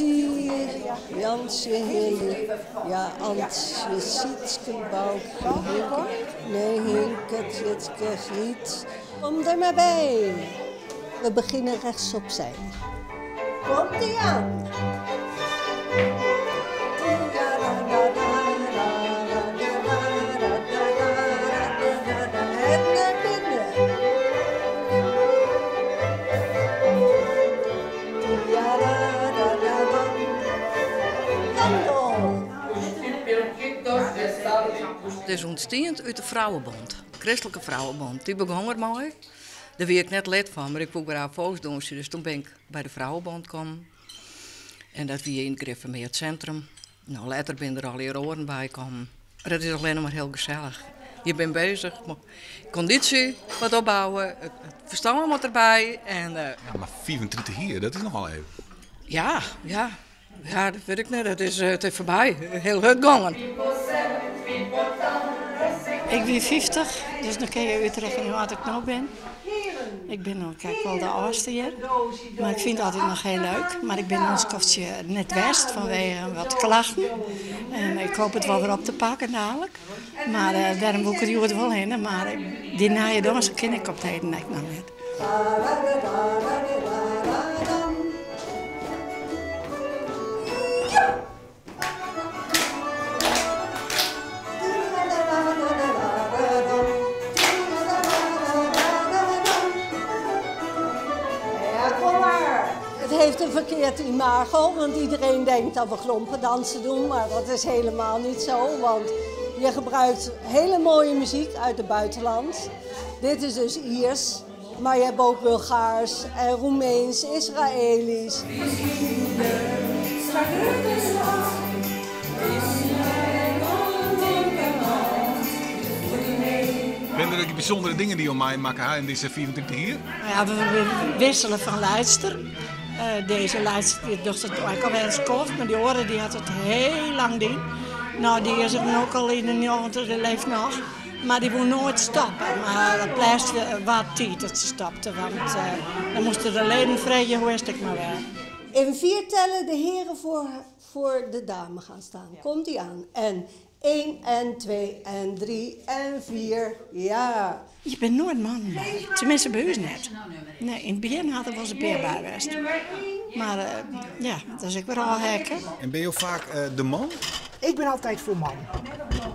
stier, Jansje heel, ja, Antje, Sietske, Boukje, Hinke. Nee, Hinke, Tjitske, Giet. Kom er maar bij. We beginnen rechtsopzij. Komt-ie aan. En naar binnen. Het is ontstaan uit de Vrouwenbond, de Christelijke Vrouwenbond. Die begon er mooi. Daar was ik net lid van, maar ik wou graag volksdonsje. Dus toen ben ik bij de Vrouwenbond gekomen. En dat was in het centrum. Nou, later ben er al hier oren bij gekomen. Maar het is alleen maar heel gezellig. Je bent bezig, conditie wat opbouwen, het verstand wat erbij. En, Ja, maar 34 hier, dat is nogal even. Ja, dat weet ik niet. Het is voorbij. Heel goed gegaan. Ik ben 50, dus dan kun je uitrekenen hoe oud ik nou ben. Ik ben nog kijk, wel de oudste hier, maar ik vind het altijd nog heel leuk. Maar ik ben ons koftje net west vanwege wat klachten. En ik hoop het wel weer op te pakken dadelijk. Maar daarom wil ik het wel heen. Maar die naaie dansen ken ik op de heden nog niet. Het heeft een verkeerd imago, want iedereen denkt dat we klompendansen doen, maar dat is helemaal niet zo, want je gebruikt hele mooie muziek uit het buitenland. Dit is dus Iers, maar je hebt ook Bulgaars en Roemeens, Israëlisch. Ben er die bijzondere dingen die om mij maken in deze 24 hier? Ja, we wisselen van luister. Deze luister die dacht het ook al wel eens kocht, maar die oren die had het heel lang die. Nou, die is er ook al in de 90, die leeft nog. Maar die wil nooit stoppen. Maar het blijft wat tijd dat ze stopte, want dan moesten de leden vrije, hoe is het maar weer. In 4 tellen de heren voor de dame gaan staan. Komt die aan. En 1 en 2 en 3 en 4, ja. Je bent nooit man bij. Tenminste bij u net. Nee, in het begin hadden we onze peer bij geweest. Maar ja, dat is ik weer al hekken. En ben je vaak de man? Ik ben altijd voor man.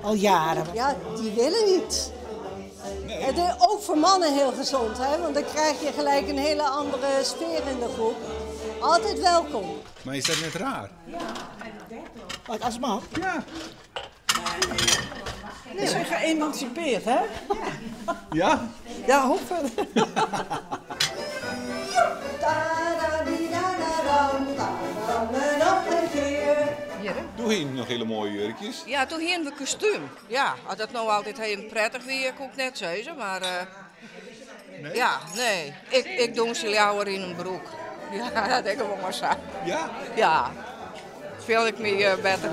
Al jaren. Ja, die willen niet. Nee. Het is ook voor mannen heel gezond, hè? Want dan krijg je gelijk een hele andere sfeer in de groep. Altijd welkom. Maar is dat net raar? Wat, als man? Ja. Nee, ze gaan geëmancipeerd, hè? Ja? Ja, hoop verder. Doe hier nog hele mooie jurkjes. Ja, toen hingen we kostuum. Ja, als dat nou altijd heel prettig weer, kon ik net zeggen, maar Nee? ja, nee. Ik doe ze jouwer in een broek. Ja, dat denk ik wel maar zo. Ja? Ja, vind ik me beter.